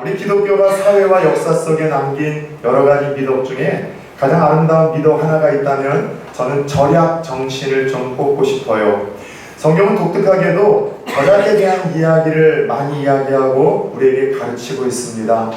우리 기독교가 사회와 역사 속에 남긴 여러 가지 미덕 중에 가장 아름다운 미덕 하나가 있다면 저는 절약 정신을 좀 꼽고 싶어요. 성경은 독특하게도 절약에 대한 이야기를 많이 이야기하고 우리에게 가르치고 있습니다.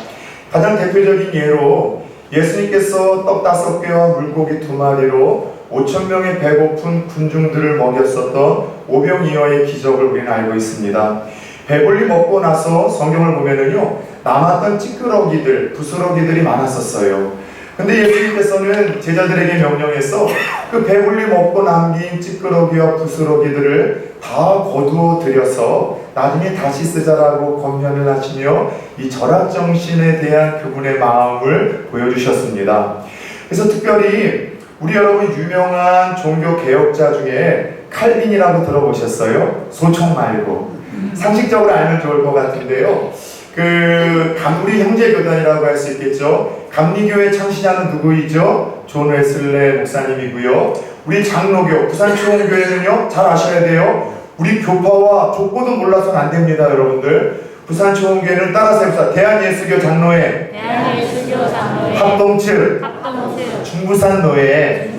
가장 대표적인 예로 예수님께서 떡 5개와 물고기 2마리로 5,000명의 배고픈 군중들을 먹였었던 오병이어의 기적을 우리는 알고 있습니다. 배불리 먹고 나서 성경을 보면은요, 남았던 찌끄러기들, 부스러기들이 많았었어요. 근데 예수님께서는 제자들에게 명령해서 그 배불리 먹고 남긴 찌끄러기와 부스러기들을 다 거두어 들여서 나중에 다시 쓰자라고 권면을 하시며 이 절약정신에 대한 그분의 마음을 보여주셨습니다. 그래서 특별히 우리 여러분 유명한 종교 개혁자 중에 칼빈이라고 들어보셨어요? 소총 말고. 상식적으로 알면 좋을 것 같은데요. 우리 형제교단이라고 할 수 있겠죠. 감리교회 창시자는 누구이죠? 존 웨슬레 목사님이고요. 우리 장로교, 부산초원교회는요, 잘 아셔야 돼요. 우리 교파와 족보도 몰라서는 안 됩니다, 여러분들. 부산초원교회는 따라서 해봅시다. 대한예수교 장로회, 합동측, 중부산노회.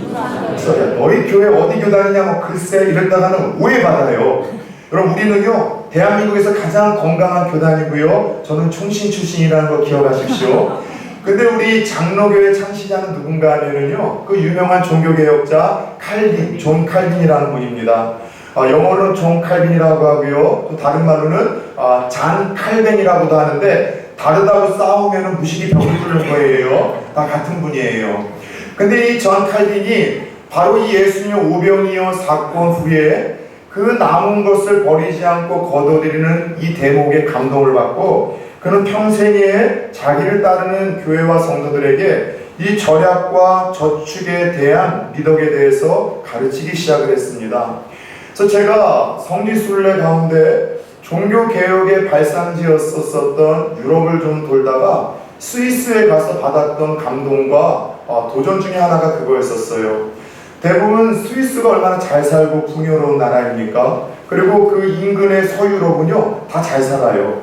너희 교회 어디 교단이냐, 뭐 글쎄 이랬다가는 오해받아요. 여러분, 우리는요, 대한민국에서 가장 건강한 교단이고요. 저는 총신 출신이라는 거 기억하십시오. 근데 우리 장로교회 창시자는 누군가 하면은요, 그 유명한 종교개혁자 칼빈, 존 칼빈이라는 분입니다. 영어로는 존 칼빈이라고 하고요. 또 다른 말로는 잔 칼벤이라고도 하는데, 다르다고 싸우면은 무식이 벽을 뚫는 거예요. 다 같은 분이에요. 근데 이 존 칼빈이 바로 이 예수님 오병이어 사건 후에 그 남은 것을 버리지 않고 거둬들이는 이 대목에 감동을 받고, 그는 평생에 자기를 따르는 교회와 성도들에게 이 절약과 저축에 대한 미덕에 대해서 가르치기 시작을 했습니다. 그래서 제가 성지순례 가운데 종교개혁의 발상지였었던 유럽을 좀 돌다가 스위스에 가서 받았던 감동과 도전 중에 하나가 그거였었어요. 대부분 스위스가 얼마나 잘 살고 풍요로운 나라입니까? 그리고 그 인근의 서유럽은요, 다 잘 살아요.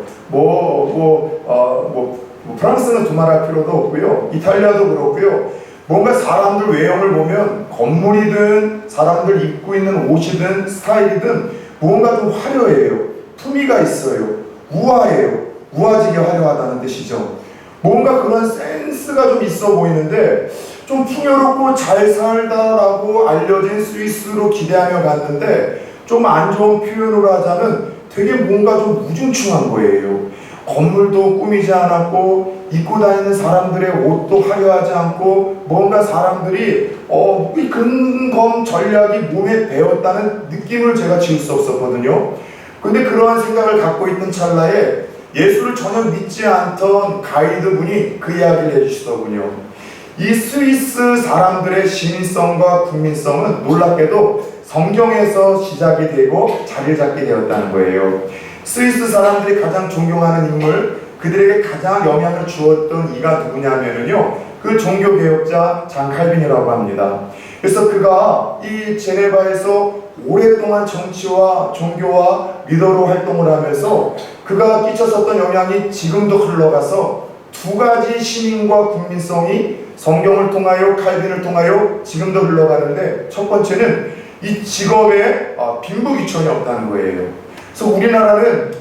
프랑스는 두말할 필요도 없고요. 이탈리아도 그렇고요. 뭔가 사람들 외형을 보면 건물이든 사람들 입고 있는 옷이든 스타일이든 무언가 좀 화려해요. 품위가 있어요. 우아해요. 우아지게 화려하다는 뜻이죠. 뭔가 그런 센스가 좀 있어 보이는데, 좀 풍요롭고 잘 살다라고 알려진 스위스로 기대하며 갔는데, 좀 안 좋은 표현으로 하자면 되게 뭔가 좀 무중충한 거예요. 건물도 꾸미지 않았고, 입고 다니는 사람들의 옷도 화려하지 않고, 뭔가 사람들이 이 근검 전략이 몸에 배었다는 느낌을 제가 지울 수 없었거든요. 근데 그러한 생각을 갖고 있는 찰나에 예수를 전혀 믿지 않던 가이드분이 그 이야기를 해주시더군요. 이 스위스 사람들의 시민성과 국민성은 놀랍게도 성경에서 시작이 되고 자리를 잡게 되었다는 거예요. 스위스 사람들이 가장 존경하는 인물, 그들에게 가장 영향을 주었던 이가 누구냐면요, 그 종교개혁자 잔 칼빈이라고 합니다. 그래서 그가 이 제네바에서 오랫동안 정치와 종교와 리더로 활동을 하면서 그가 끼쳤었던 영향이 지금도 흘러가서 두 가지 시민과 국민성이 성경을 통하여 칼빈을 통하여 지금도 흘러가는데, 첫 번째는 이 직업에 빈부귀천이 없다는 거예요. 그래서 우리나라는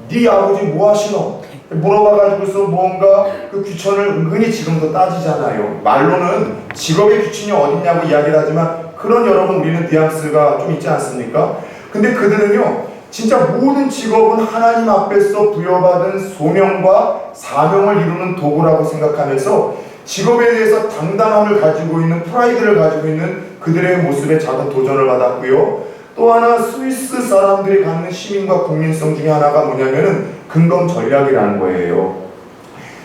네 아버지 뭐 하시노? 물어봐가지고서 뭔가 그 귀천을 은근히 지금도 따지잖아요. 말로는 직업의 귀천이 어딨냐고 이야기를 하지만, 그런 여러분 우리는 뉘앙스가 좀 있지 않습니까? 근데 그들은요, 진짜 모든 직업은 하나님 앞에서 부여받은 소명과 사명을 이루는 도구라고 생각하면서 직업에 대해서 당당함을 가지고 있는, 프라이드를 가지고 있는 그들의 모습에 작은 도전을 받았고요. 또 하나 스위스 사람들이 갖는 시민과 국민성 중에 하나가 뭐냐면은 근검 전략이라는 거예요.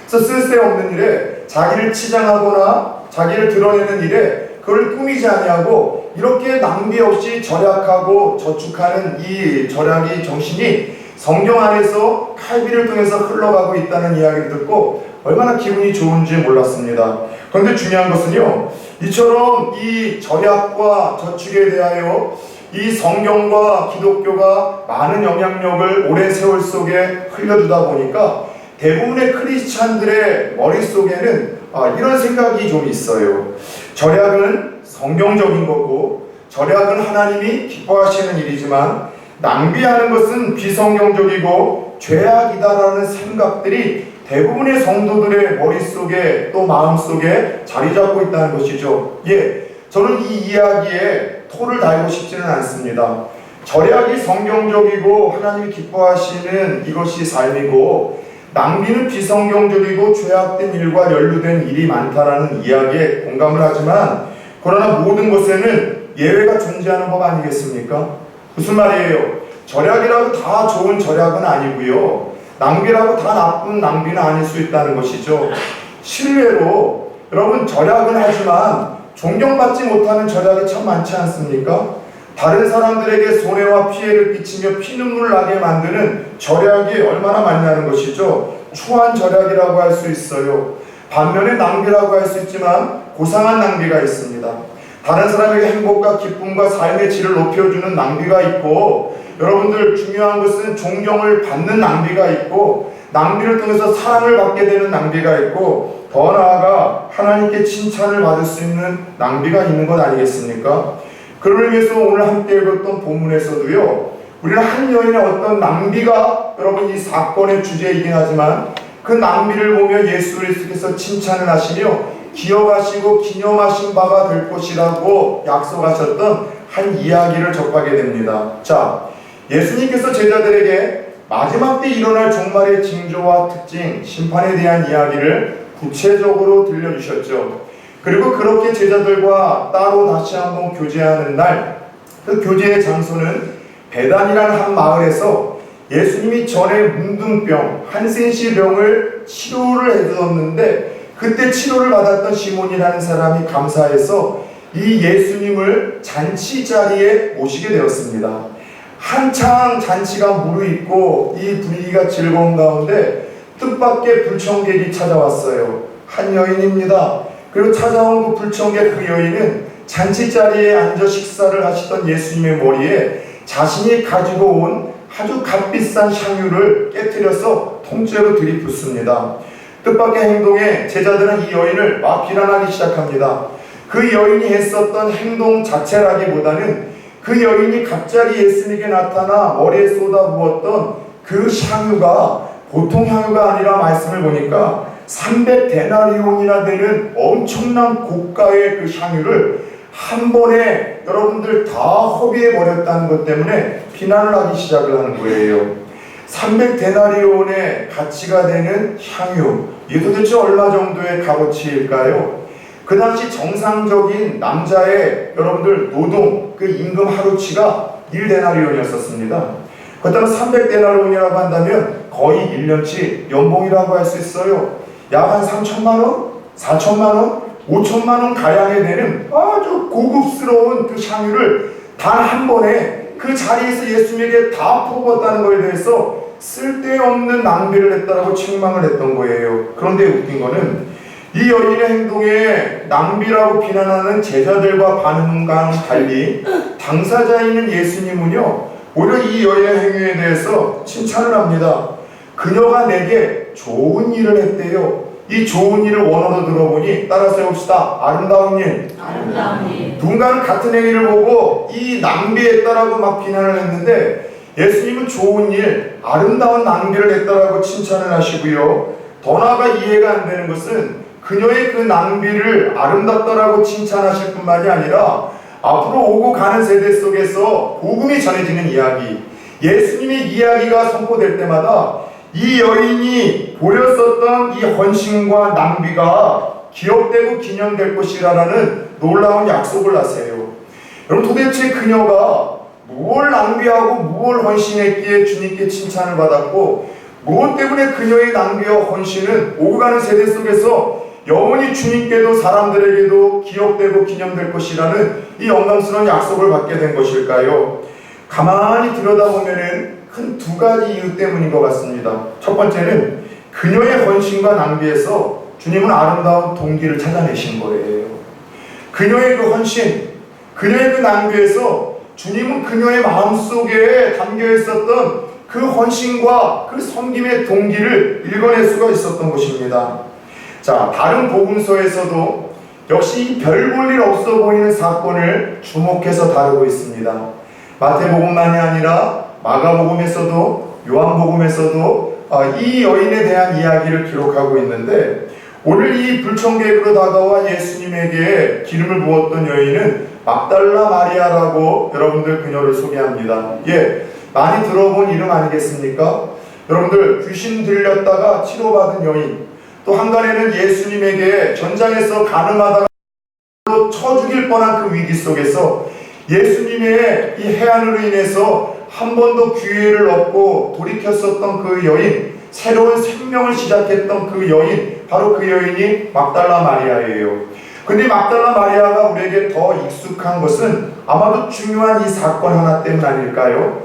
그래서 쓸데없는 일에 자기를 치장하거나 자기를 드러내는 일에 그걸 꾸미지 아니하고 이렇게 낭비 없이 절약하고 저축하는 이 절약의 정신이 성경 안에서 칼빈을 통해서 흘러가고 있다는 이야기를 듣고 얼마나 기분이 좋은지 몰랐습니다. 그런데 중요한 것은요, 이처럼 이 절약과 저축에 대하여 이 성경과 기독교가 많은 영향력을 오랜 세월 속에 흘려주다 보니까 대부분의 크리스찬들의 머릿속에는 이런 생각이 좀 있어요. 절약은 성경적인 거고, 절약은 하나님이 기뻐하시는 일이지만 낭비하는 것은 비성경적이고 죄악이다라는 생각들이 대부분의 성도들의 머릿속에 또 마음속에 자리 잡고 있다는 것이죠. 저는 이 이야기에 토를 달고 싶지는 않습니다. 절약이 성경적이고 하나님이 기뻐하시는 이것이 삶이고, 낭비는 비성경적이고 죄악된 일과 연루된 일이 많다라는 이야기에 공감을 하지만, 그러나 모든 것에는 예외가 존재하는 법 아니겠습니까? 무슨 말이에요? 절약이라고 다 좋은 절약은 아니고요, 낭비라고 다 나쁜 낭비는 아닐 수 있다는 것이죠. 실례로 여러분, 절약은 하지만 존경받지 못하는 절약이 참 많지 않습니까? 다른 사람들에게 손해와 피해를 끼치며 피눈물 나게 만드는 절약이 얼마나 많냐는 것이죠. 추한 절약이라고 할 수 있어요. 반면에 낭비라고 할 수 있지만 고상한 낭비가 있습니다. 다른 사람에게 행복과 기쁨과 삶의 질을 높여주는 낭비가 있고, 여러분들 중요한 것은 존경을 받는 낭비가 있고, 낭비를 통해서 사랑을 받게 되는 낭비가 있고, 더 나아가 하나님께 칭찬을 받을 수 있는 낭비가 있는 것 아니겠습니까? 그를 위해서 오늘 함께 읽었던 본문에서도요, 우리는 한 여인의 어떤 낭비가 여러분 이 사건의 주제이긴 하지만 그 낭비를 보며 예수 그리스도께서 칭찬을 하시며 기억하시고 기념하신 바가 될 것이라고 약속하셨던 한 이야기를 접하게 됩니다. 자, 예수님께서 제자들에게 마지막 때 일어날 종말의 징조와 특징, 심판에 대한 이야기를 구체적으로 들려주셨죠. 그리고 그렇게 제자들과 따로 다시 한번 교제하는 날, 그 교제의 장소는 베단이라는 한 마을에서 예수님이 전에 문둥병, 한센시 병을 치료를 해주었는데, 그때 치료를 받았던 시몬이라는 사람이 감사해서 이 예수님을 잔치 자리에 모시게 되었습니다. 한창 잔치가 무르익고 이 분위기가 즐거운 가운데 뜻밖의 불청객이 찾아왔어요. 한 여인입니다. 그리고 찾아온 그 불청객, 그 여인은 잔치 자리에 앉아 식사를 하시던 예수님의 머리에 자신이 가지고 온 아주 값비싼 향유를 깨뜨려서 통째로 들이붓습니다. 뜻밖의 행동에 제자들은 이 여인을 막 비난하기 시작합니다. 그 여인이 했었던 행동 자체라기보다는 그 여인이 갑자기 예수님에게 나타나 머리에 쏟아부었던 그 향유가 보통 향유가 아니라, 말씀을 보니까 300데나리온이나 되는 엄청난 고가의 그 향유를 한 번에 여러분들 다 허비해 버렸다는 것 때문에 비난을 하기 시작을 하는 거예요. 300데나리온의 가치가 되는 향유, 이게 도대체 얼마 정도의 값어치일까요? 그 당시 정상적인 남자의 여러분들 노동, 그 임금 하루치가 1데나리온이었습니다. 그렇다면 300데나리온이라고 한다면 거의 1년치 연봉이라고 할 수 있어요. 약 한 3천만원? 4천만원? 5천만원 가량에 되는 아주 고급스러운 그 향유를 단 한 번에 그 자리에서 예수님에게 다 퍼부었다는 것에 대해서 쓸데없는 낭비를 했다라고 책망을 했던 거예요. 그런데 웃긴 거는 이 여인의 행동에 낭비라고 비난하는 제자들과 반응과는 달리 당사자인 예수님은요, 오히려 이 여인의 행위에 대해서 칭찬을 합니다. 그녀가 내게 좋은 일을 했대요. 이 좋은 일을 원어로 들어보니 따라서 해봅시다. 아름다운 일. 아름다운 일. 누군가는 같은 행위를 보고 이 낭비했다라고 막 비난을 했는데, 예수님은 좋은 일, 아름다운 낭비를 했다라고 칭찬을 하시고요. 더 나아가 이해가 안 되는 것은 그녀의 그 낭비를 아름답다라고 칭찬하실 뿐만이 아니라 앞으로 오고 가는 세대 속에서 복음이 전해지는 이야기, 예수님의 이야기가 선포될 때마다 이 여인이 보였었던 이 헌신과 낭비가 기억되고 기념될 것이라는 놀라운 약속을 하세요. 여러분, 도대체 그녀가 무엇을 낭비하고 무엇을 헌신했기에 주님께 칭찬을 받았고, 무엇 때문에 그녀의 낭비와 헌신은 오고 가는 세대 속에서 영원히 주님께도 사람들에게도 기억되고 기념될 것이라는 이 영광스러운 약속을 받게 된 것일까요? 가만히 들여다보면은 큰 두 가지 이유 때문인 것 같습니다. 첫 번째는 그녀의 헌신과 낭비에서 주님은 아름다운 동기를 찾아내신 거예요. 그녀의 그 헌신, 그녀의 그 낭비에서 주님은 그녀의 마음속에 담겨 있었던 그 그 헌신과 그 섬김의 동기를 읽어낼 수가 있었던 것입니다. 자, 다른 복음서에서도 역시 별 볼 일 없어 보이는 사건을 주목해서 다루고 있습니다. 마태복음만이 아니라 마가복음에서도 요한복음에서도 이 여인에 대한 이야기를 기록하고 있는데, 오늘 이 불청객으로 다가와 예수님에게 기름을 부었던 여인은 막달라 마리아라고 여러분들 그녀를 소개합니다. 많이 들어본 이름 아니겠습니까? 여러분들, 귀신 들렸다가 치료받은 여인, 또 한간에는 예수님에게 전장에서 가늠하다가 쳐 죽일 뻔한 그 위기 속에서 예수님의 이 해안으로 인해서 한 번 더 기회를 얻고 돌이켰었던 그 여인, 새로운 생명을 시작했던 그 여인, 바로 그 여인이 막달라 마리아예요. 근데 막달라 마리아가 우리에게 더 익숙한 것은 아마도 중요한 이 사건 하나 때문 아닐까요?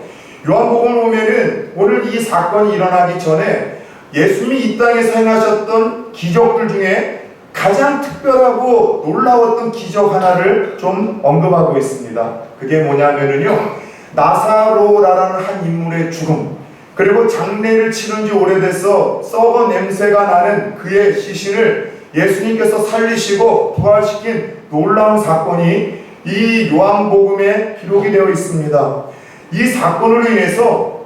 요한복음을 보면은 오늘 이 사건이 일어나기 전에 예수님이 이 땅에서 행하셨던 기적들 중에 가장 특별하고 놀라웠던 기적 하나를 좀 언급하고 있습니다. 그게 뭐냐면은요, 나사로라는 한 인물의 죽음, 그리고 장례를 치른 지 오래돼서 썩어 냄새가 나는 그의 시신을 예수님께서 살리시고 부활시킨 놀라운 사건이 이 요한복음에 기록이 되어 있습니다. 이 사건으로 인해서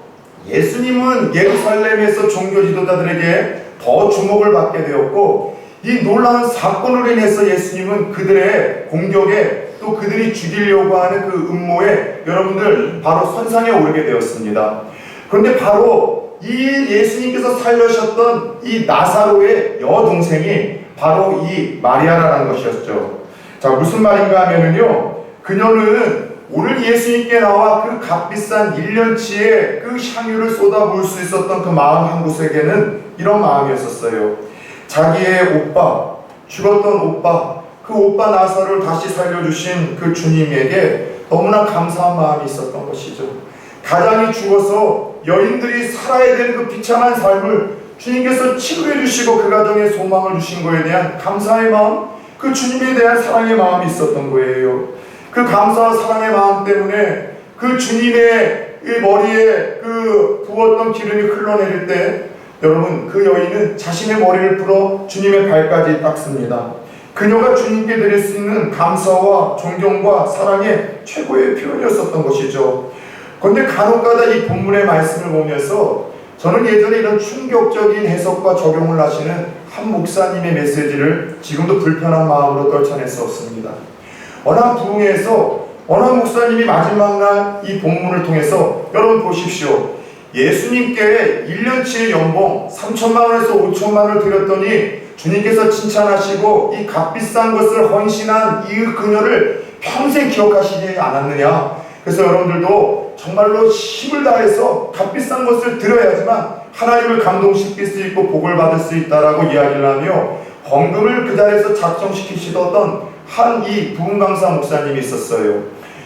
예수님은 예루살렘에서 종교 지도자들에게 더 주목을 받게 되었고, 이 놀라운 사건으로 인해서 예수님은 그들의 공격에, 또 그들이 죽이려고 하는 그 음모에 여러분들 바로 선상에 오르게 되었습니다. 그런데 바로 이 예수님께서 살려셨던 이 나사로의 여동생이 바로 이 마리아라는 것이었죠. 자, 무슨 말인가 하면은요, 그녀는 오늘 예수님께 나와 그 값비싼 1년치의 그 향유를 쏟아부을 수 있었던 그 마음 한 곳에게는 이런 마음이었었어요. 자기의 오빠, 죽었던 오빠, 그 오빠 나사로를 다시 살려주신 그 주님에게 너무나 감사한 마음이 있었던 것이죠. 가장이 죽어서 여인들이 살아야 되는 그 비참한 삶을 주님께서 치료해 주시고 그 가정에 소망을 주신 것에 대한 감사의 마음, 그 주님에 대한 사랑의 마음이 있었던 거예요. 그 감사와 사랑의 마음 때문에 그 주님의 이 머리에 그 부었던 기름이 흘러내릴 때, 여러분, 그 여인은 자신의 머리를 풀어 주님의 발까지 닦습니다. 그녀가 주님께 드릴 수 있는 감사와 존경과 사랑의 최고의 표현이었었던 것이죠. 그런데 간혹가다 이 본문의 말씀을 보면서 저는 예전에 이런 충격적인 해석과 적용을 하시는 한 목사님의 메시지를 지금도 불편한 마음으로 떨쳐낼 수 없습니다. 어느 한 부흥회에서 어느 한 목사님이 마지막 날 이 본문을 통해서, 여러분 보십시오, 예수님께 1년치의 연봉 3천만 원에서 5천만 원을 드렸더니 주님께서 칭찬하시고 이 값비싼 것을 헌신한 이 그녀를 평생 기억하시지 않았느냐. 그래서 여러분들도 정말로 힘을 다해서 값비싼 것을 드려야지만 하나님을 감동시킬 수 있고 복을 받을 수 있다라고 이야기를 하며 헌금을 그 자리에서 작성시키시던 한 이 부흥 강사 목사님이 있었어요.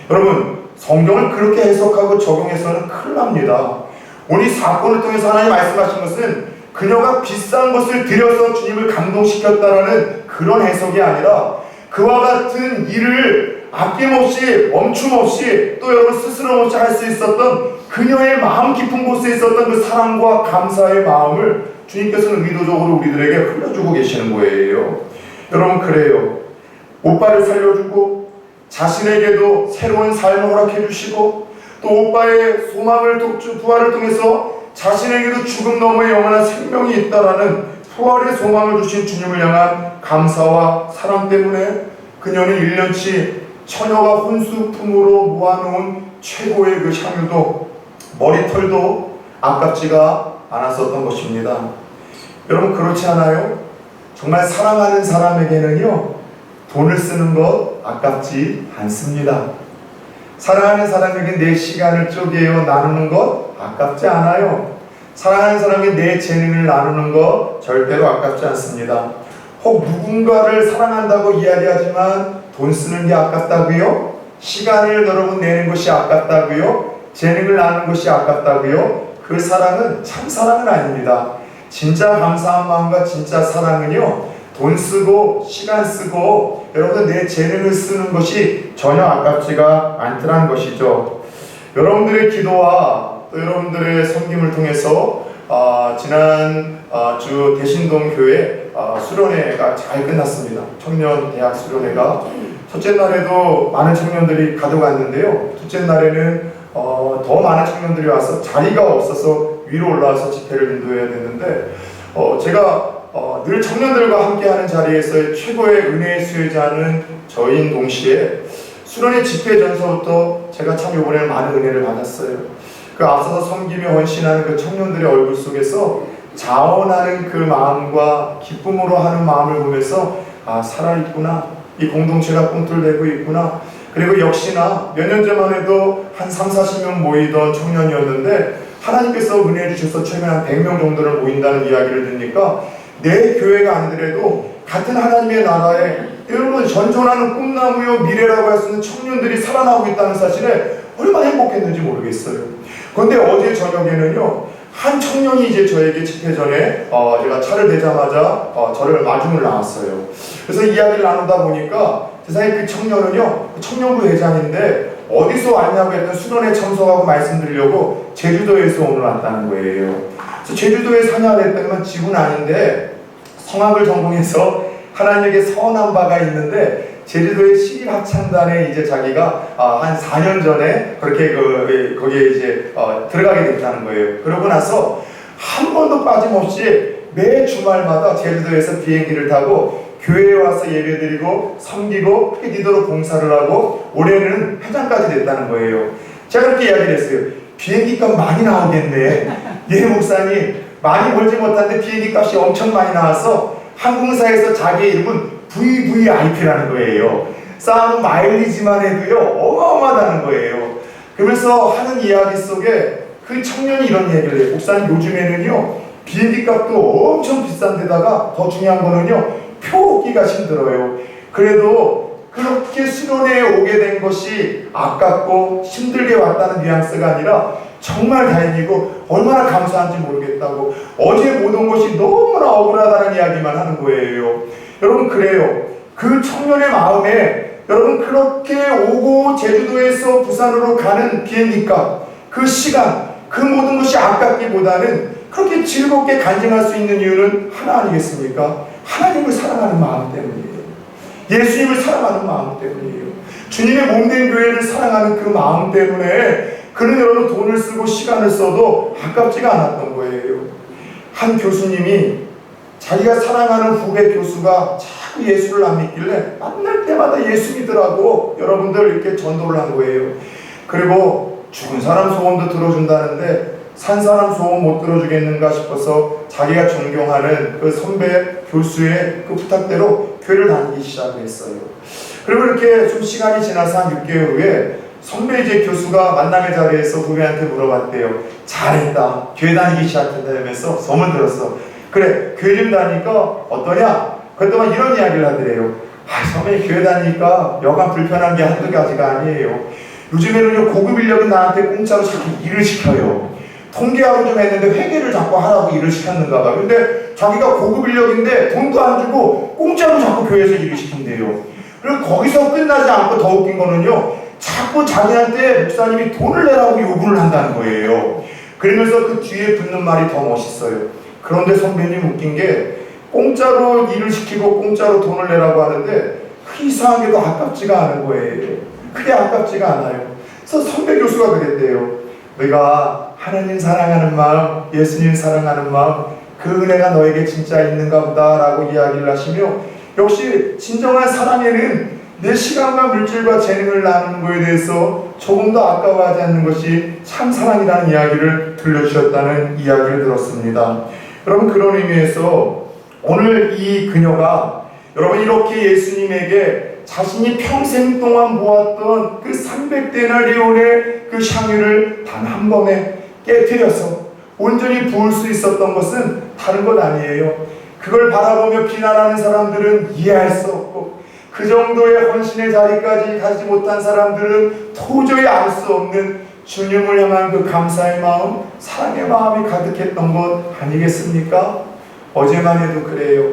여러분, 성경을 그렇게 해석하고 적용해서는 큰일 납니다. 오늘 이 사건을 통해서 하나님 말씀하신 것은 그녀가 비싼 것을 들여서 주님을 감동시켰다라는 그런 해석이 아니라, 그와 같은 일을 아낌없이 멈춤없이 또 여러분 스스럼없이 할 수 있었던 그녀의 마음 깊은 곳에 있었던 그 사랑과 감사의 마음을 주님께서는 의도적으로 우리들에게 흘려주고 계시는 거예요. 여러분, 그래요. 오빠를 살려주고 자신에게도 새로운 삶을 허락해 주시고, 또 오빠의 소망을 부활을 통해서 자신에게도 죽음 너머의 영원한 생명이 있다라는 부활의 소망을 주신 주님을 향한 감사와 사랑 때문에 그녀는 1년치 처녀가 혼수품으로 모아놓은 최고의 그 향유도, 머리털도 아깝지가 않았었던 것입니다. 여러분, 그렇지 않아요? 정말 사랑하는 사람에게는요, 돈을 쓰는 것 아깝지 않습니다. 사랑하는 사람에게 내 시간을 쪼개어 나누는 것 아깝지 않아요. 사랑하는 사람에게 내 재능을 나누는 것 절대로 아깝지 않습니다. 혹 누군가를 사랑한다고 이야기하지만 돈 쓰는 게 아깝다고요? 시간을 여러분 내는 것이 아깝다고요? 재능을 나누는 것이 아깝다고요? 그 사랑은 참 사랑은 아닙니다. 진짜 감사한 마음과 진짜 사랑은요, 돈 쓰고 시간 쓰고 여러분 내 재능을 쓰는 것이 전혀 아깝지가 않더라는 것이죠. 여러분들의 기도와 또 여러분들의 섬김을 통해서 지난 주 대신동 교회 수련회가 잘 끝났습니다. 청년 대학 수련회가 첫째 날에도 많은 청년들이 가져갔는데요. 둘째 날에는 더 많은 청년들이 와서 자리가 없어서 위로 올라와서 집회를 인도해야 되는데 제가 늘 청년들과 함께하는 자리에서의 최고의 은혜의 수혜자는 저인 동시에 수련회 집회 전서부터 제가 참 이번에는 많은 은혜를 받았어요. 그 앞서서 섬기며 헌신하는 그 청년들의 얼굴 속에서 자원하는 그 마음과 기쁨으로 하는 마음을 보면서 살아있구나, 이 공동체가 꿈틀대고 있구나. 그리고 역시나 몇 년 전만 해도 한 30-40명 모이던 청년이었는데 하나님께서 은혜 주셔서 최근에 한 100명 정도를 모인다는 이야기를 듣니까 내 교회가 아니더라도 같은 하나님의 나라에 여러분 전전하는 꿈나무요 미래라고 할 수 있는 청년들이 살아나고 있다는 사실에 얼마나 행복했는지 모르겠어요. 그런데 어제 저녁에는요, 한 청년이 이제 저에게 집회 전에 제가 차를 대자마자 저를 마중을 나왔어요. 그래서 이야기를 나누다 보니까 세상에 그 청년은요, 청년부 회장인데 어디서 왔냐고 했던 수련회 참석하고 말씀드리려고 제주도에서 오늘 왔다는 거예요. 그래서 제주도에 사냐고 했더니 지구는 아닌데 성악을 전공해서 하나님에게 선한 바가 있는데 제주도의 시립합창단에 이제 자기가 한 4년 전에 그렇게 거기에 이제 들어가게 됐다는 거예요. 그러고 나서 한 번도 빠짐없이 매 주말마다 제주도에서 비행기를 타고 교회에 와서 예배드리고 섬기고 회기도로 봉사를 하고 올해는 회장까지 됐다는 거예요. 제가 그렇게 이야기를 했어요. 비행기값 많이 나오겠네. 예 목사님, 많이 벌지 못한데 비행기 값이 엄청 많이 나와서 항공사에서 자기의 이름은 VVIP라는 거예요. 쌓아놓은 마일리지만 해도요 어마어마하다는 거예요. 그러면서 하는 이야기 속에 그 청년이 이런 얘기를 해요. 목사님, 요즘에는요 비행기 값도 엄청 비싼 데다가 더 중요한 거는요 표 얻기가 힘들어요. 그래도 그렇게 수련회에 오게 된 것이 아깝고 힘들게 왔다는 뉘앙스가 아니라 정말 다행이고 얼마나 감사한지 모르겠다고, 어제 못 온 것이 너무나 억울하다는 이야기만 하는 거예요. 여러분, 그래요. 그 청년의 마음에 여러분 그렇게 오고 제주도에서 부산으로 가는 비행기값, 그 시간, 그 모든 것이 아깝기보다는 그렇게 즐겁게 간증할 수 있는 이유는 하나 아니겠습니까? 하나님을 사랑하는 마음 때문이에요. 예수님을 사랑하는 마음 때문이에요. 주님의 몸된 교회를 사랑하는 그 마음 때문에 그는 여러분 돈을 쓰고 시간을 써도 아깝지가 않았던 거예요. 한 교수님이 자기가 사랑하는 후배 교수가 자꾸 예수를 안 믿길래 만날 때마다 예수 믿으라고 여러분들 이렇게 전도를 한 거예요. 그리고 죽은 사람 소원도 들어준다는데 산 사람 소원 못 들어주겠는가 싶어서 자기가 존경하는 그 선배 교수의 그 부탁대로 교회를 다니기 시작을 했어요. 그리고 이렇게 좀 시간이 지나서 한 6개월 후에 선배 이제 교수가 만남의 자리에서 후배한테 물어봤대요. 잘했다, 교회 다니기 시작했다면서 소문 들었어. 그래, 교회 좀 다니니까 어떠냐? 그랬더니 이런 이야기를 하더래요. 선배 교회 다니니까 여간 불편한 게 한두 가지가 아니에요. 요즘에는요 고급 인력이 나한테 공짜로 자꾸 일을 시켜요. 통계하고 좀 했는데 회계를 자꾸 하라고 일을 시켰는가 봐. 근데 자기가 고급 인력인데 돈도 안 주고 공짜로 자꾸 교회에서 일을 시킨대요. 그리고 거기서 끝나지 않고 더 웃긴 거는요, 자꾸 자기한테 목사님이 돈을 내라고 요구를 한다는 거예요. 그러면서 그 뒤에 붙는 말이 더 멋있어요. 그런데 선배님, 웃긴 게 공짜로 일을 시키고 공짜로 돈을 내라고 하는데 그 이상하게도 아깝지가 않은 거예요. 그게 아깝지가 않아요. 그래서 선배 교수가 그랬대요. 너희가 하나님 사랑하는 마음, 예수님 사랑하는 마음, 그 은혜가 너에게 진짜 있는가 보다 라고 이야기를 하시며, 역시 진정한 사랑에는 내 시간과 물질과 재능을 나누는 것에 대해서 조금도 아까워하지 않는 것이 참 사랑이라는 이야기를 들려주셨다는 이야기를 들었습니다. 여러분, 그런 의미에서 오늘 이 그녀가 여러분 이렇게 예수님에게 자신이 평생 동안 모았던 그 300데나리온의 그 향유를 단 한 번에 깨뜨려서 온전히 부을 수 있었던 것은 다른 것 아니에요. 그걸 바라보며 비난하는 사람들은 이해할 수 없고, 그 정도의 헌신의 자리까지 가지 못한 사람들은 도저히 알 수 없는 주님을 향한 그 감사의 마음, 사랑의 마음이 가득했던 것 아니겠습니까? 어제만 해도 그래요.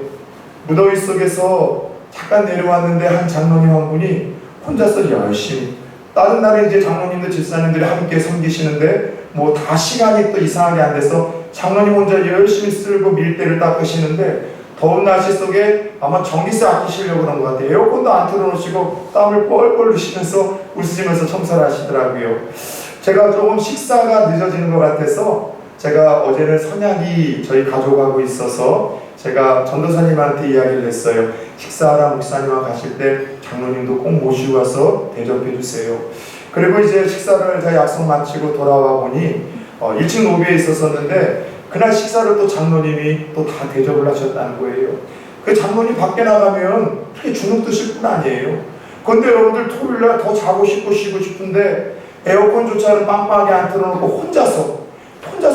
무더위 속에서 잠깐 내려왔는데 한 장로님 한 분이 혼자서 열심히 다른 날에 이제 장로님들 집사님들이 함께 섬기시는데 뭐 다 시간이 또 이상하게 안 돼서 장로님 혼자 열심히 쓸고 밀대를 닦으시는데 더운 날씨 속에 아마 전기세 아끼시려고 그런 것 같아요. 에어컨도 안 틀어놓으시고 땀을 뻘뻘 흘리시면서 웃으시면서 청소를 하시더라고요. 제가 조금 식사가 늦어지는 것 같아서 제가 어제는 선약이 저희 가져가고 있어서 제가 전도사님한테 이야기를 했어요. 식사하러 목사님과 가실 때 장로님도 꼭 모시고 와서 대접해 주세요. 그리고 이제 식사를 다 약속 마치고 돌아와 보니 1층 로비에 있었었는데 그날 식사를 또 장로님이 또 다 대접을 하셨다는 거예요. 그 장로님 밖에 나가면 그렇게 주눅 드실 분 아니에요. 그런데 여러분들 토요일날 더 자고 싶고 쉬고 싶은데 에어컨조차는 빵빵하게 안 틀어놓고 혼자서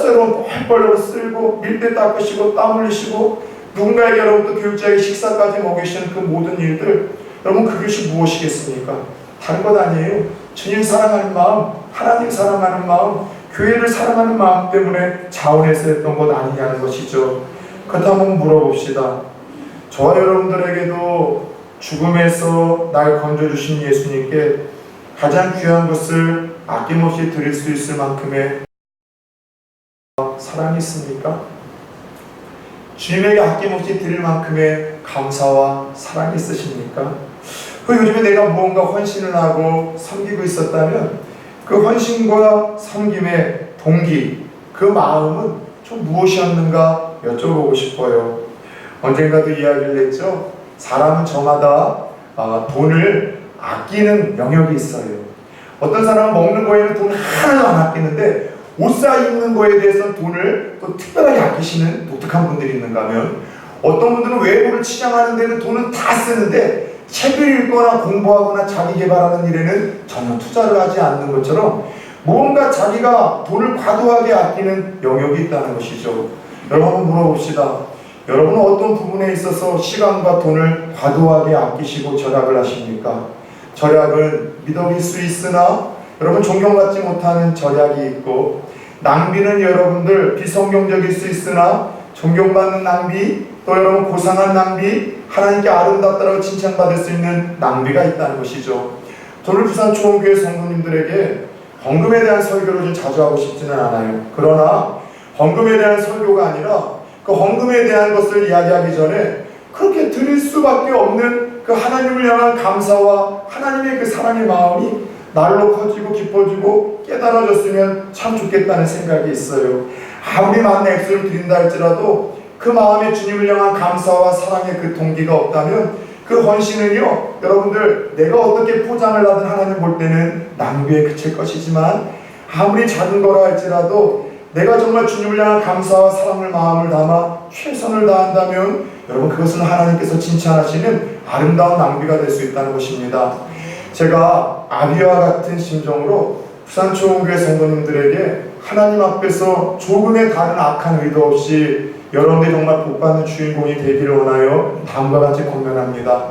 여러분 뻘뻘 쓸고 밀대 닦으시고 땀 흘리시고 누군가에게 여러분 또 교육자에게 식사까지 먹이시는 그 모든 일들, 여러분 그것이 무엇이겠습니까? 다른 것 아니에요. 주님 사랑하는 마음, 하나님 사랑하는 마음, 교회를 사랑하는 마음 때문에 자원해서 했던 것 아니냐는 것이죠. 그렇다면 물어봅시다. 저와 여러분들에게도 죽음에서 날 건져주신 예수님께 가장 귀한 것을 아낌없이 드릴 수 있을 만큼의 사랑이 있습니까? 주님에게 아낌없이 드릴 만큼의 감사와 사랑이 있으십니까? 요즘에 내가 무언가 헌신을 하고 섬기고 있었다면 그 헌신과 섬김의 동기, 그 마음은 좀 무엇이었는가 여쭤보고 싶어요. 언젠가도 이야기를 했죠. 사람은 저마다 돈을 아끼는 영역이 있어요. 어떤 사람은 먹는 거에는 돈을 하나도 안 아끼는데 옷 사 입는 거에 대해서 돈을 또 특별하게 아끼시는 독특한 분들이 있는가 하면, 어떤 분들은 외부를 치장하는 데는 돈은 다 쓰는데 책을 읽거나 공부하거나 자기 개발하는 일에는 전혀 투자를 하지 않는 것처럼 무언가 자기가 돈을 과도하게 아끼는 영역이 있다는 것이죠. 여러분 한번 물어봅시다. 여러분은 어떤 부분에 있어서 시간과 돈을 과도하게 아끼시고 절약을 하십니까? 절약은 미덕일 수 있으나 여러분 존경받지 못하는 절약이 있고, 낭비는 여러분들 비성경적일 수 있으나 존경받는 낭비, 또 여러분 고상한 낭비, 하나님께 아름답다라고 칭찬받을 수 있는 낭비가 있다는 것이죠. 저는 부산 초원교회 성도님들에게 헌금에 대한 설교를 좀 자주 하고 싶지는 않아요. 그러나 헌금에 대한 설교가 아니라 그 헌금에 대한 것을 이야기하기 전에 그렇게 드릴 수밖에 없는 그 하나님을 향한 감사와 하나님의 그 사랑의 마음이 날로 커지고 깊어지고 깨달아졌으면 참 좋겠다는 생각이 있어요. 아무리 많은 액수를 드린다 할지라도 그 마음에 주님을 향한 감사와 사랑의 그 동기가 없다면 그 헌신은요, 여러분들 내가 어떻게 포장을 하든 하나님 볼 때는 낭비에 그칠 것이지만, 아무리 작은 거라 할지라도 내가 정말 주님을 향한 감사와 사랑을 마음을 담아 최선을 다한다면 여러분 그것은 하나님께서 칭찬하시는 아름다운 낭비가 될 수 있다는 것입니다. 제가 아비와 같은 심정으로 부산초원교회 성도님들에게 하나님 앞에서 조금의 다른 악한 의도 없이 여러분들이 정말 복받는 주인공이 되기를 원하여 다음과 같이 권면합니다.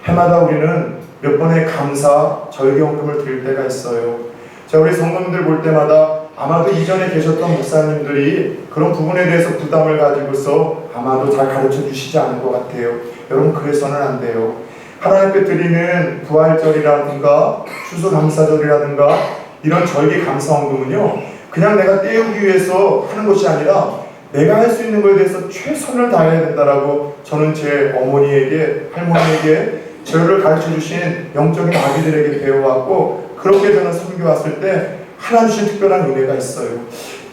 해마다 우리는 몇 번의 감사, 절기헌금을 드릴 때가 있어요. 제가 우리 성도님들 볼 때마다 아마도 이전에 계셨던 목사님들이 그런 부분에 대해서 부담을 가지고서 아마도 잘 가르쳐 주시지 않은 것 같아요. 여러분 그래서는 안 돼요. 하나님께 드리는 부활절이라든가 추수감사절이라든가 이런 절기 감사헌금은요, 그냥 내가 때우기 위해서 하는 것이 아니라 내가 할 수 있는 것에 대해서 최선을 다해야 된다라고 저는 제 어머니에게, 할머니에게, 저를 가르쳐 주신 영적인 아비들에게 배워왔고, 그렇게 저는 섬겨왔을 때 하나님 주신 특별한 은혜가 있어요.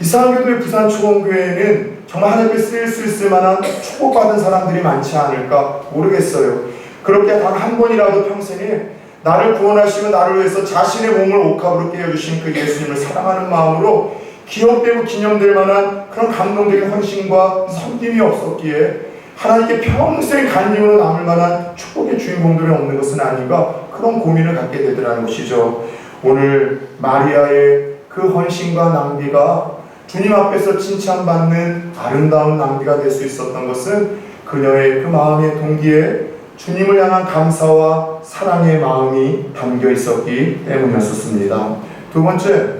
이상하게도 부산 초원교회에는 정말 하나님께 쓰일 수 있을 만한 축복받은 사람들이 많지 않을까 모르겠어요. 그렇게 단 한 번이라도 평생에 나를 구원하시고 나를 위해서 자신의 몸을 옥합으로 깨어주신 그 예수님을 사랑하는 마음으로 기억되고 기념될 만한 그런 감동적인 헌신과 섬김이 없었기에 하나님께 평생 간증으로 남을 만한 축복의 주인공들이 없는 것은 아닌가, 그런 고민을 갖게 되더라는 것이죠. 오늘 마리아의 그 헌신과 낭비가 주님 앞에서 칭찬받는 아름다운 낭비가 될 수 있었던 것은 그녀의 그 마음의 동기에 주님을 향한 감사와 사랑의 마음이 담겨 있었기 때문이었습니다. 두 번째,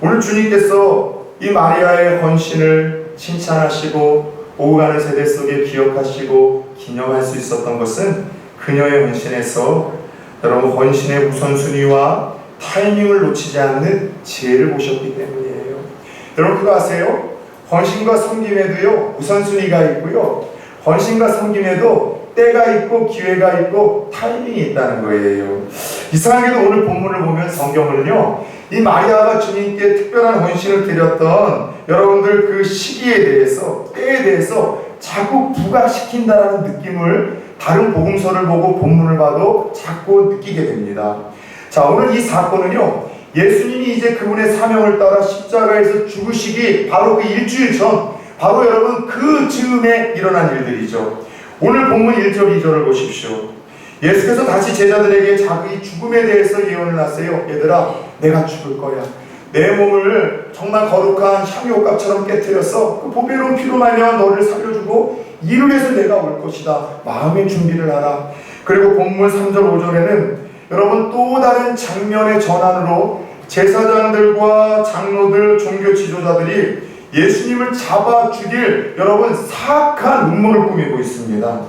오늘 주님께서 이 마리아의 헌신을 칭찬하시고 오가는 세대 속에 기억하시고 기념할 수 있었던 것은 그녀의 헌신에서 여러분 헌신의 우선순위와 타이밍을 놓치지 않는 지혜를 보셨기 때문이에요. 여러분 그거 아세요? 헌신과 섬김에도요 우선순위가 있고요, 헌신과 섬김에도 때가 있고 기회가 있고 타이밍이 있다는 거예요. 이상하게도 오늘 본문을 보면 성경은요, 이 마리아가 주님께 특별한 헌신을 드렸던 여러분들 그 시기에 대해서, 때에 대해서 자꾸 부각시킨다라는 느낌을 다른 복음서를 보고 본문을 봐도 자꾸 느끼게 됩니다. 자, 오늘 이 사건은요, 예수님이 이제 그분의 사명을 따라 십자가에서 죽으시기 바로 그 일주일 전, 바로 여러분 그 즈음에 일어난 일들이죠. 오늘 본문 1절 2절을 보십시오. 예수께서 다시 제자들에게 자기 죽음에 대해서 예언을 하세요. 얘들아, 내가 죽을 거야. 내 몸을 정말 거룩한 향유옥합처럼 깨뜨려서 그 보배로운 피로 말미암아 너를 살려주고 이를 위해서 내가 올 것이다. 마음의 준비를 하라. 그리고 본문 3절 5절에는 여러분 또 다른 장면의 전환으로 제사장들과 장로들, 종교 지도자들이 예수님을 잡아 죽일 여러분 사악한 음모를 꾸미고 있습니다.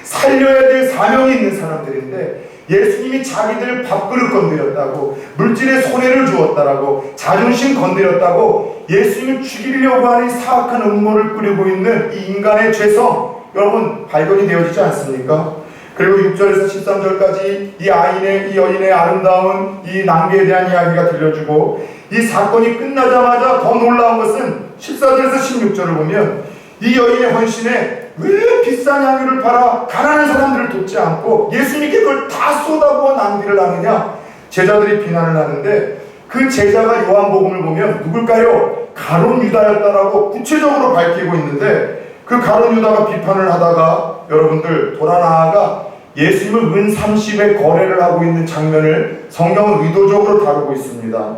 살려야 될 사명이 있는 사람들인데 예수님이 자기들 밥그릇 건드렸다고, 물질에 손해를 주었다라고, 자존심 건드렸다고 예수님을 죽이려고 하는 사악한 음모를 꾸리고 있는 이 인간의 죄성, 여러분 발견이 되어지지 않습니까? 그리고 6절에서 13절까지 이 여인의 아름다운 이 난계에 대한 이야기가 들려주고, 이 사건이 끝나자마자 더 놀라운 것은 14절에서 16절을 보면 이 여인의 헌신에 왜 비싼 향유를 팔아 가난한 사람들을 돕지 않고 예수님께 그걸 다 쏟아부어 낭비를 하느냐, 제자들이 비난을 하는데, 그 제자가 요한복음을 보면 누굴까요? 가룟 유다였다라고 구체적으로 밝히고 있는데, 그 가룟 유다가 비판을 하다가 여러분들 돌아 나아가 예수님을 은 30의 거래를 하고 있는 장면을 성경은 의도적으로 다루고 있습니다.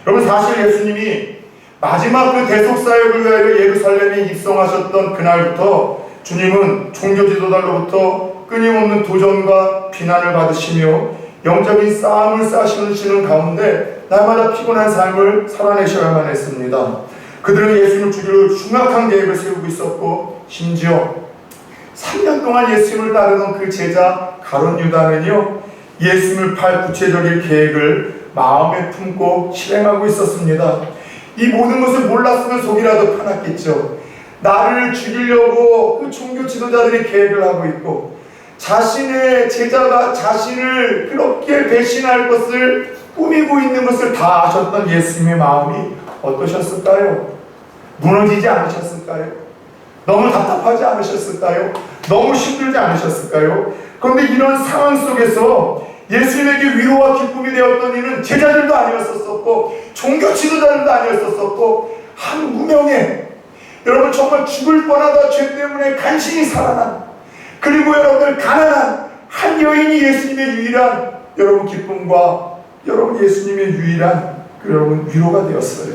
여러분 사실 예수님이 마지막 그 대속사역을 위하여 예루살렘에 입성하셨던 그날부터 주님은 종교 지도자로부터 끊임없는 도전과 비난을 받으시며 영적인 싸움을 싸시는 가운데 날마다 피곤한 삶을 살아내셔야만 했습니다. 그들은 예수님을 죽이려 흉악한 계획을 세우고 있었고, 심지어 3년 동안 예수님을 따르던 그 제자 가룟 유다는요, 예수님을 팔 구체적인 계획을 마음에 품고 실행하고 있었습니다. 이 모든 것을 몰랐으면 속이라도 타났겠죠. 나를 죽이려고 그 종교 지도자들이 계획을 하고 있고, 자신의 제자가 자신을 그렇게 배신할 것을 꾸미고 있는 것을 다 아셨던 예수님의 마음이 어떠셨을까요? 무너지지 않으셨을까요? 너무 답답하지 않으셨을까요? 너무 힘들지 않으셨을까요? 그런데 이런 상황 속에서 예수님에게 위로와 기쁨이 되었던 이는 제자들도 아니었었고 종교 지도자들도 아니었었고 한 무명의, 여러분 정말 죽을 뻔하다 죄 때문에 간신히 살아난, 그리고 여러분들 가난한 한 여인이 예수님의 유일한 여러분 기쁨과 여러분 예수님의 유일한 여러분 위로가 되었어요.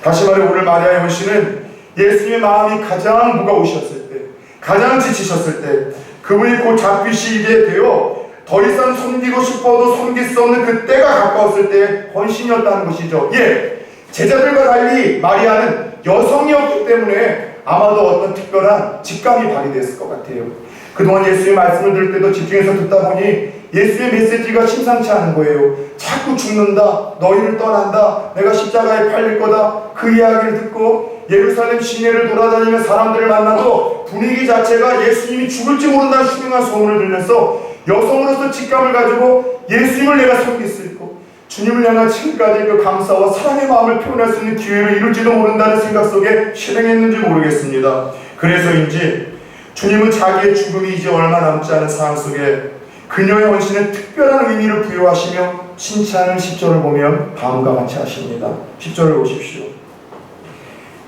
다시 말해 오늘 마리아의 헌신은 예수님의 마음이 가장 무거우셨을 때, 가장 지치셨을 때, 그분이 곧 잡히시게 되어 더 이상 섬기고 싶어도 섬길 수 없는 그 때가 가까웠을 때 헌신이었다는 것이죠. 예, 제자들과 달리 마리아는 여성이었기 때문에 아마도 어떤 특별한 직감이 발휘됐을 것 같아요. 그동안 예수의 말씀을 들을 때도 집중해서 듣다 보니 예수의 메시지가 심상치 않은 거예요. 자꾸 죽는다, 너희를 떠난다, 내가 십자가에 팔릴 거다, 그 이야기를 듣고 예루살렘 시내를 돌아다니며 사람들을 만나도 분위기 자체가 예수님이 죽을지 모른다는 흉흉한 소문을 들면서 여성으로서 직감을 가지고 예수님을 내가 섬길 수 있고 주님을 향한 지금까지 그 감사와 사랑의 마음을 표현할 수 있는 기회를 이룰지도 모른다는 생각 속에 실행했는지 모르겠습니다. 그래서인지 주님은 자기의 죽음이 이제 얼마 남지 않은 상황 속에 그녀의 헌신에 특별한 의미를 부여하시며 칭찬하는 10절을 보면 다음과 같이 하십니다. 10절을 보십시오.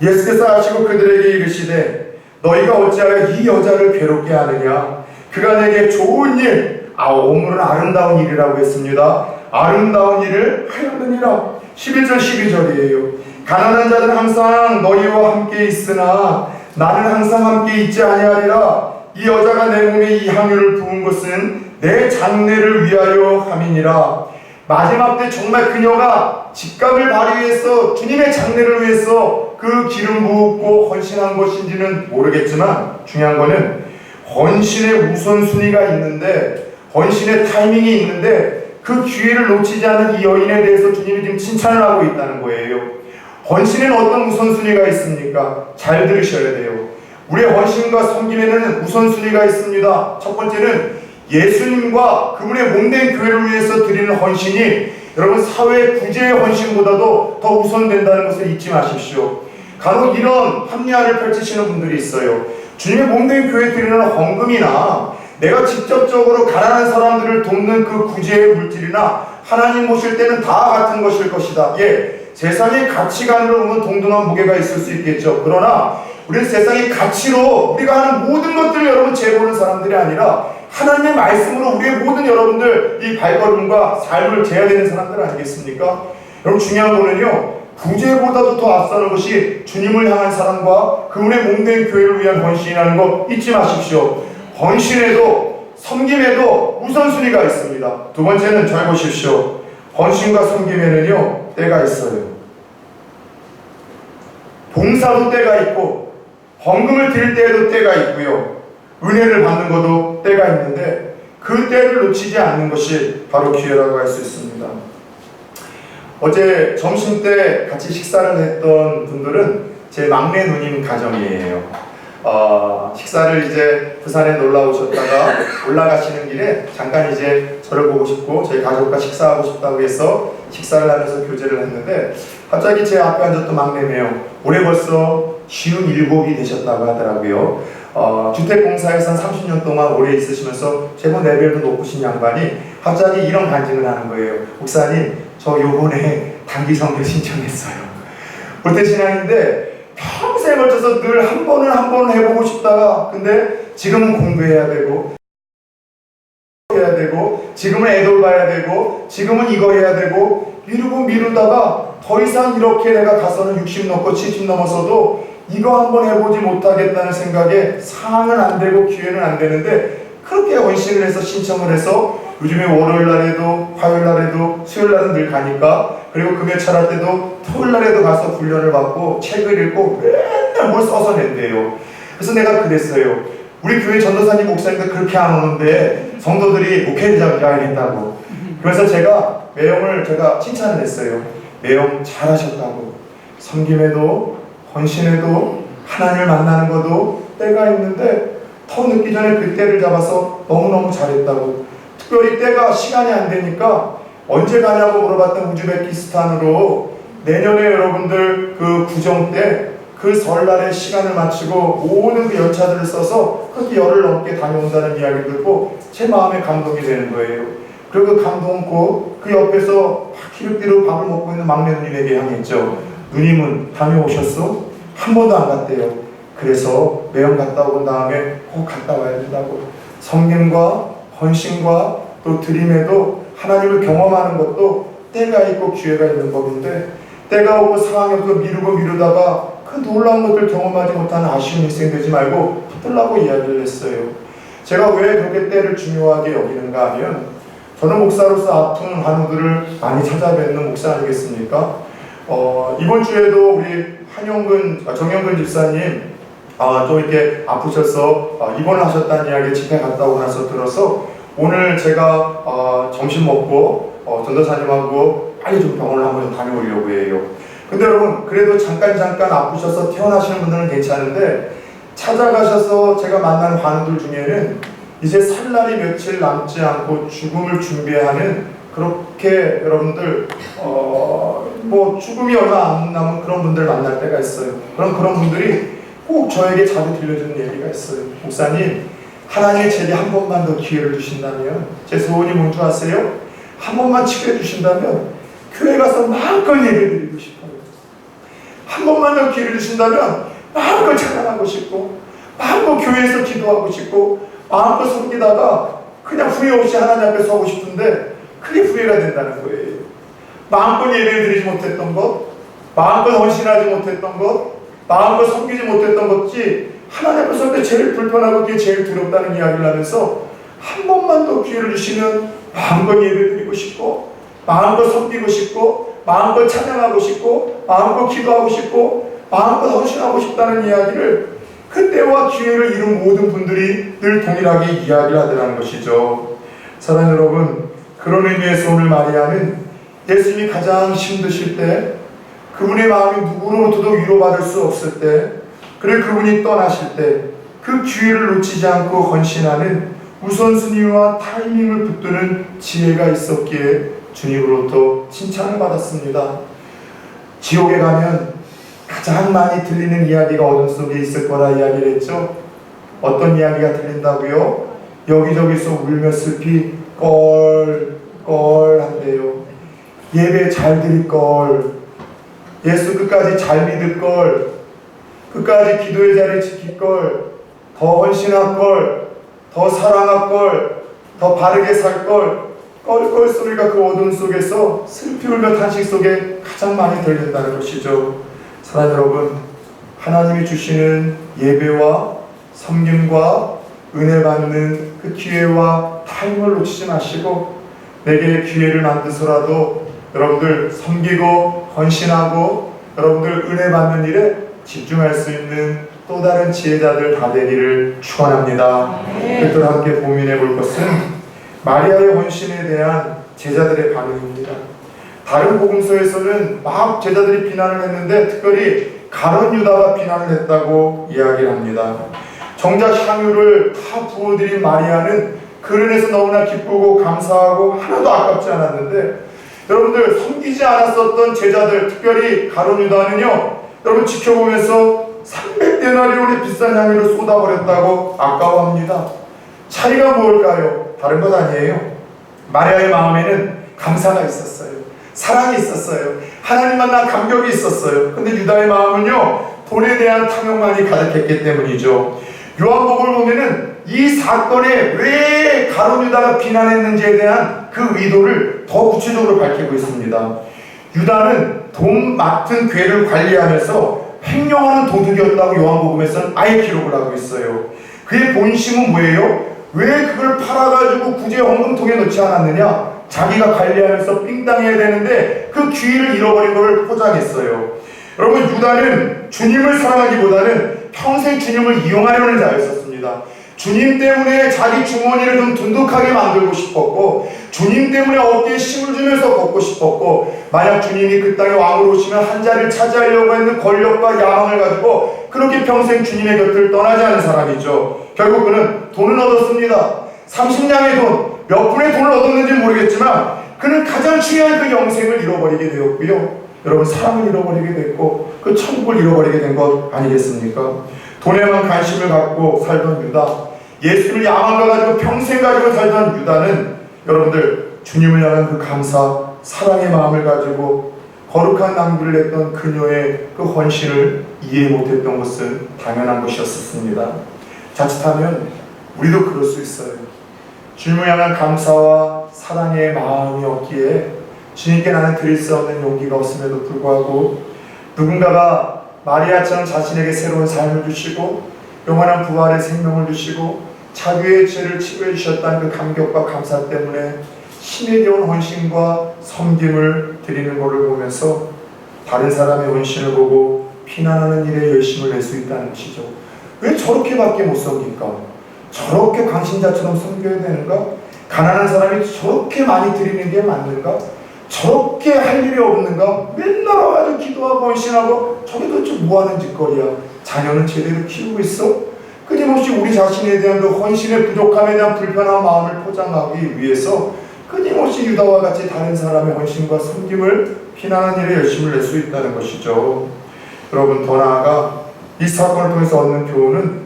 예수께서 하시고 그들에게 이르시되 너희가 어찌하여 이 여자를 괴롭게 하느냐, 그가 내게 좋은 일, 오물은 아름다운 일이라고 했습니다. 아름다운 일을 하였느니라. 11절 12절이에요. 가난한 자들은 항상 너희와 함께 있으나 나는 항상 함께 있지 아니하리라. 이 여자가 내 몸에 이 향유를 부은 것은 내 장례를 위하여 함이니라. 마지막 때 정말 그녀가 직감을 발휘해서 주님의 장례를 위해서 그 기름 부었고 헌신한 것인지는 모르겠지만 중요한 거는 헌신의 우선순위가 있는데, 헌신의 타이밍이 있는데 그 기회를 놓치지 않은 이 여인에 대해서 주님이 지금 칭찬을 하고 있다는 거예요. 헌신에는 어떤 우선순위가 있습니까? 잘 들으셔야 돼요. 우리의 헌신과 섬김에는 우선순위가 있습니다. 첫 번째는 예수님과 그분의 몸된 교회를 위해서 드리는 헌신이 여러분 사회 구제의 헌신보다도 더 우선된다는 것을 잊지 마십시오. 간혹 이런 합리화를 펼치시는 분들이 있어요. 주님의 몸된 교회에 드리는 헌금이나 내가 직접적으로 가난한 사람들을 돕는 그 구제의 물질이나 하나님 모실 때는 다 같은 것일 것이다. 예, 세상의 가치관으로 보면 동등한 무게가 있을 수 있겠죠. 그러나 우리는 세상의 가치로 우리가 하는 모든 것들을 여러분 재보는 사람들이 아니라 하나님의 말씀으로 우리의 모든 여러분들 이 발걸음과 삶을 재야 되는 사람들 아니겠습니까? 여러분 중요한 거는요, 구제보다도 더 앞서는 것이 주님을 향한 사랑과 그분의 몸된 교회를 위한 헌신이라는 거 잊지 마십시오. 헌신에도 섬김에도 우선순위가 있습니다. 두 번째는 잘 보십시오. 헌신과 섬김에는요 때가 있어요. 봉사도 때가 있고 헌금을 드릴 때에도 때가 있고요, 은혜를 받는 것도 때가 있는데 그 때를 놓치지 않는 것이 바로 기회라고 할 수 있습니다. 어제 점심 때 같이 식사를 했던 분들은 제 막내 누님 가정이에요. 식사를 이제 부산에 놀러 오셨다가 올라가시는 길에 잠깐 이제 저를 보고 싶고 저희 가족과 식사하고 싶다고 해서 식사를 하면서 교제를 했는데 갑자기 제 앞에 앉았던 막내네요. 올해 벌써 57이 되셨다고 하더라고요. 주택공사에서 30년 동안 오래 있으시면서 제법 레벨도 높으신 양반이 갑자기 이런 간증을 하는 거예요. 목사님, 저 요번에 단기 선교 신청했어요. 볼때신앙인데 평생에 걸쳐서 늘 한 번은 해보고 싶다가 근데 지금은 공부해야 되고 지금은 애돌 봐야 되고 지금은 이거 해야 되고 미루다가 더 이상 이렇게 내가 가서는 60 넘고 70 넘어서도 이거 한번 해보지 못하겠다는 생각에 상은 안 되고 기회는 안 되는데 그렇게 헌신을 해서 신청을 해서 요즘에 월요일 날에도 화요일 날에도 수요일 날은 늘 가니까 그리고 금요일 할 때도 토요일 날에도 가서 훈련을 받고 책을 읽고 맨날 뭘 써서 낸대요. 그래서 내가 그랬어요. 우리 교회 전도사님 목사님들 그렇게 안 오는데 성도들이 목회자를 가야겠다고. 그래서 제가 매형을 칭찬을 했어요. 매형 잘하셨다고. 섬김에도 헌신에도 하나님을 만나는 것도 때가 있는데 더 늦기 전에 그 때를 잡아서 너무너무 잘했다고. 특별히 때가 시간이 안 되니까 언제 가냐고 물어봤던 우즈베키스탄으로 내년에 여러분들 그 구정 때 그 설날에 시간을 마치고 모든 그 열차들을 써서 그렇게 열흘 넘게 다녀온다는 이야기를 듣고 제 마음에 감동이 되는 거예요. 그리고 그 감동 그 옆에서 기름띠로 밥을 먹고 있는 막내 누님에게 향했죠. 누님은 다녀오셨어? 한 번도 안 갔대요. 그래서 매형 갔다 온 다음에 꼭 갔다 와야 된다고. 섬김과 헌신과 또 드림에도 하나님을 경험하는 것도 때가 있고 기회가 있는 법인데 때가 오고 상황이 없고 미루다가 그 놀라운 것들 경험하지 못하는 아쉬운 인생 되지 말고 붙들라고 이야기를 했어요. 제가 왜 그렇게 때를 중요하게 여기는가 하면 저는 목사로서 아픈 환우들을 많이 찾아뵙는 목사 아니겠습니까? 이번 주에도 우리 정영근 집사님 좀 이렇게 아프셔서 입원을 하셨다는 이야기 집회 갔다 오고 나서 들어서 오늘 제가 점심 먹고 전도사님하고 빨리 좀 병원을 한번 다녀오려고 해요. 근데 여러분 그래도 잠깐 아프셔서 퇴원하시는 분들은 괜찮은데 찾아가셔서 제가 만난 환우들 중에는 이제 살 날이 며칠 남지 않고 죽음을 준비하는 그렇게 여러분들 뭐 죽음이 얼마 안 남은 그런 분들 만날 때가 있어요. 그런 분들이 꼭 저에게 자주 들려주는 얘기가 있어요. 목사님, 하나님이 제게 한 번만 더 기회를 주신다면 제 소원이 뭔지 아세요? 한 번만 치료해 주신다면 교회 가서 마음껏 예배 드리고 싶어요. 한 번만 더 기회를 주신다면 마음껏 찬양하고 싶고 마음껏 교회에서 기도하고 싶고 마음껏 섬기다가 그냥 후회 없이 하나님 앞에 서고 싶은데 그게 후회가 된다는 거예요. 마음껏 예배를 드리지 못했던 것, 마음껏 헌신하지 못했던 것, 마음껏 섬기지 못했던 것이 하나님 앞에 설 때 제일 불편하고 그게 제일 두렵다는 이야기를 하면서 한 번만 더 기회를 주시면 마음껏 예배드리고 싶고 마음껏 섬기고 싶고 마음껏 찬양하고 싶고 마음껏 기도하고 싶고 마음껏 헌신하고 싶다는 이야기를 그때와 기회를 이룬 모든 분들이 늘 동일하게 이야기를 하더라는 것이죠. 사랑하는 여러분, 그런 의미에서 오늘 마리아는 예수님이 가장 힘드실 때, 그분의 마음이 누구로부터도 위로받을 수 없을 때, 그리고 그분이 떠나실 때 그 기회를 놓치지 않고 헌신하는 우선순위와 타이밍을 붙드는 지혜가 있었기에 주님으로부터 칭찬을 받았습니다. 지옥에 가면 가장 많이 들리는 이야기가 어둠 속에 있을 거라 이야기를 했죠. 어떤 이야기가 들린다고요? 여기저기서 울며 슬피 껄껄한데요. 예배 잘 드릴 걸, 예수 끝까지 잘 믿을 걸, 끝까지 기도의 자리 지킬 걸, 더 헌신할 걸, 더 사랑할 걸, 더 바르게 살 걸, 껄껄 소리가 그 어둠 속에서 슬피 울며 탄식 속에 가장 많이 들린다는 것이죠. 사랑 여러분, 하나님이 주시는 예배와 섬김과 은혜 받는 그 기회와 타임을 놓치지 마시고, 내게 기회를 만드서라도 여러분들 섬기고 헌신하고 여러분들 은혜 받는 일에 집중할 수 있는 또 다른 지혜자들 다 되기를 축원합니다. 그들 함께 고민해 볼 것은 마리아의 헌신에 대한 제자들의 반응입니다. 다른 복음서에서는 막 제자들이 비난을 했는데 특별히 가룟 유다가 비난을 했다고 이야기를 합니다. 정작 향유를 다 부어드린 마리아는 그런에서 너무나 기쁘고 감사하고 하나도 아깝지 않았는데, 여러분들 섬기지 않았었던 제자들, 특별히 가룟 유다는요, 여러분 지켜보면서 300데나리온의 비싼 향유를 쏟아버렸다고 아까워합니다. 차이가 뭘까요? 다른 것 아니에요. 마리아의 마음에는 감사가 있었어요. 사랑이 있었어요. 하나님 만난 감격이 있었어요. 근데 유다의 마음은요, 돈에 대한 탐욕만이 가득했기 때문이죠. 요한복음을 보면은 이 사건에 왜 가룟 유다가 비난했는지에 대한 그 의도를 더 구체적으로 밝히고 있습니다. 유다는 돈 맡은 궤를 관리하면서 횡령하는 도둑이었다고 요한복음에서는 아예 기록을 하고 있어요. 그의 본심은 뭐예요? 왜 그걸 팔아가지고 구제 헌금통에 넣지 않았느냐? 자기가 관리하면서 삥땅해야 되는데 그 기회를 잃어버린 것을 포장했어요. 여러분, 유다는 주님을 사랑하기보다는 평생 주님을 이용하려는 자였었습니다. 주님 때문에 자기 주머니를 좀 둔득하게 만들고 싶었고, 주님 때문에 어깨에 힘을 주면서 걷고 싶었고, 만약 주님이 그 땅에 왕으로 오시면 한 자리를 차지하려고 했는 권력과 야망을 가지고 그렇게 평생 주님의 곁을 떠나지 않은 사람이죠. 결국 그는 돈은 얻었습니다. 30냥의 돈, 몇 분의 돈을 얻었는지 모르겠지만 그는 가장 중요한 그 영생을 잃어버리게 되었고요, 여러분 사랑을 잃어버리게 됐고 그 천국을 잃어버리게 된 것 아니겠습니까? 돈에만 관심을 갖고 살던 유다, 예수를 야망과 가지고 평생 가지고 살던 유다는 여러분들 주님을 향한 그 감사, 사랑의 마음을 가지고 거룩한 낭비를 했던 그녀의 그 헌신을 이해 못했던 것은 당연한 것이었습니다. 자칫하면 우리도 그럴 수 있어요. 주님을 향한 감사와 사랑의 마음이 없기에 주님께 나는 드릴 수 없는 용기가 없음에도 불구하고, 누군가가 마리아처럼 자신에게 새로운 삶을 주시고 영원한 부활의 생명을 주시고 자기의 죄를 치유해 주셨다는 그 감격과 감사 때문에 힘에겨운 헌신과 섬김을 드리는 것을 보면서 다른 사람의 헌신을 보고 비난하는 일에 열심을 낼 수 있다는 것이죠. 왜 저렇게밖에 못 섬길까? 저렇게 광신자처럼 섬겨야 되는가? 가난한 사람이 저렇게 많이 드리는 게 맞는가? 저렇게 할 일이 없는가? 맨날 와가지고 기도하고 헌신하고 저게 도대체 뭐하는 짓거리야? 자녀는 제대로 키우고 있어? 끊임없이 우리 자신에 대한 그 헌신의 부족함에 대한 불편한 마음을 포장하기 위해서 끊임없이 유다와 같이 다른 사람의 헌신과 섬김을 비난하는 일에 열심을 낼 수 있다는 것이죠. 여러분, 더 나아가 이 사건을 통해서 얻는 교훈은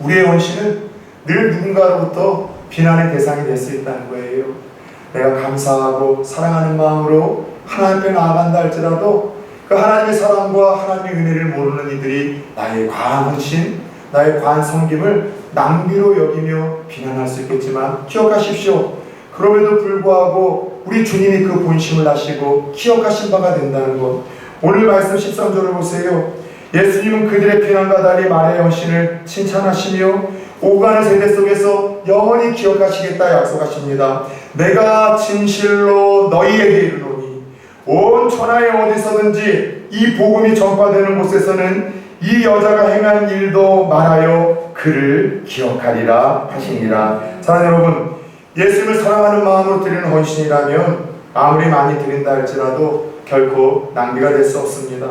우리의 헌신은 늘 누군가로부터 비난의 대상이 될 수 있다는 거예요. 내가 감사하고 사랑하는 마음으로 하나님 앞에 나아간다 할지라도 그 하나님의 사랑과 하나님의 은혜를 모르는 이들이 나의 과한 헌신, 나의 과한 섬김을 낭비로 여기며 비난할 수 있겠지만 기억하십시오. 그럼에도 불구하고 우리 주님이 그 본심을 아시고 기억하신 바가 된다는 것. 오늘 말씀 13절을 보세요. 예수님은 그들의 비난과 달리 마리아의 헌신을 칭찬하시며 오가는 세대 속에서 영원히 기억하시겠다 약속하십니다. 내가 진실로 너희에게 이르노니 온 천하에 어디서든지 이 복음이 전파되는 곳에서는 이 여자가 행한 일도 말하여 그를 기억하리라 하시니라. 사랑하는 여러분, 예수님을 사랑하는 마음으로 드리는 헌신이라면 아무리 많이 드린다 할지라도 결코 낭비가 될 수 없습니다.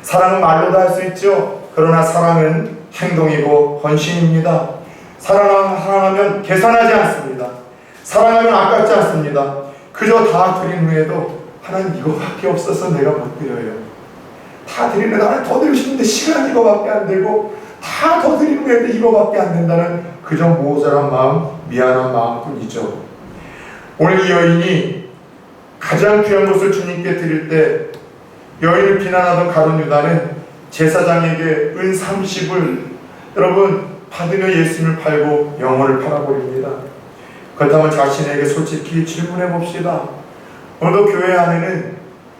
사랑은 말로도 할 수 있죠. 그러나 사랑은 행동이고 헌신입니다. 사랑하면 계산하지 않습니다. 사랑하면 아깝지 않습니다. 그저 다 드린 후에도 하나님 이거밖에 없어서 내가 못 드려요. 다 드리는데 하나님 더 드리고 싶은데 시간이 이거밖에 안 되고 다 더 드린 후에도 이거밖에 안 된다는 그저 모자란 마음, 미안한 마음뿐이죠. 오늘 이 여인이 가장 귀한 것을 주님께 드릴 때 여인을 비난하던 가룟 유다는 제사장에게 은 30을 여러분 받으며 예수님을 팔고 영혼을 팔아버립니다. 그렇다면 자신에게 솔직히 질문해 봅시다. 오늘도 교회 안에는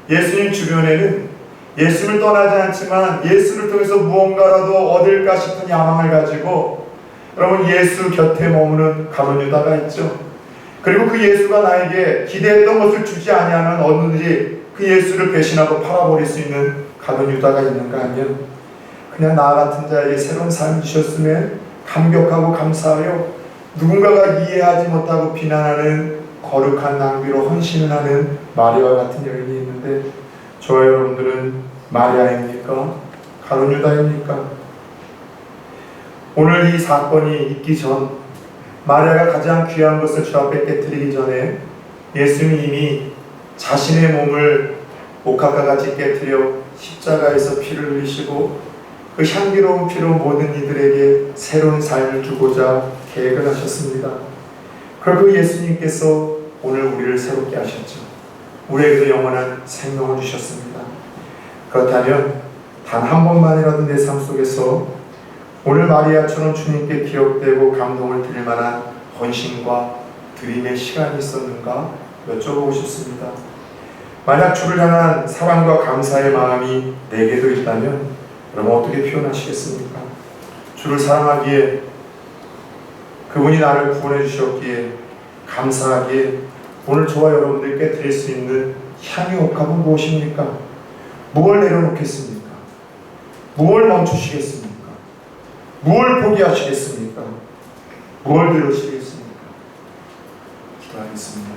예수님 주변에는 예수님을 떠나지 않지만 예수를 통해서 무언가라도 얻을까 싶은 야망을 가지고 여러분 예수 곁에 머무는 가룟 유다가 있죠. 그리고 그 예수가 나에게 기대했던 것을 주지 아니하면 얻는지 그 예수를 배신하고 팔아버릴 수 있는 가룟 유다가 있는가 하면 그냥 나 같은 자에게 새로운 삶을 주셨음에 감격하고 감사하여 누군가가 이해하지 못하고 비난하는 거룩한 낭비로 헌신을 하는 마리아와 같은 여인이 있는데 저와 여러분들은 마리아입니까? 가룟 유다입니까? 오늘 이 사건이 있기 전 마리아가 가장 귀한 것을 주 앞에 깨뜨리기 전에 예수님이 이미 자신의 몸을 옥합과 같이 깨뜨려 십자가에서 피를 흘리시고 그 향기로운 피로 모든 이들에게 새로운 삶을 주고자 계획을 하셨습니다. 그리고 예수님께서 오늘 우리를 새롭게 하셨죠. 우리에게도 영원한 생명을 주셨습니다. 그렇다면 단 한 번만이라도 내 삶 속에서 오늘 마리아처럼 주님께 기억되고 감동을 드릴 만한 헌신과 드림의 시간이 있었는가 여쭤보고 싶습니다. 만약 주를 향한 사랑과 감사의 마음이 내게도 있다면 그럼 어떻게 표현하시겠습니까? 주를 사랑하기에 그분이 나를 구원해 주셨기에 감사하기에 오늘 저와 여러분들께 드릴 수 있는 향유 옥합은 무엇입니까? 무엇을 내려놓겠습니까? 무엇을 멈추시겠습니까? 무엇을 포기하시겠습니까? 무엇을 들으시겠습니까? 기도하겠습니다.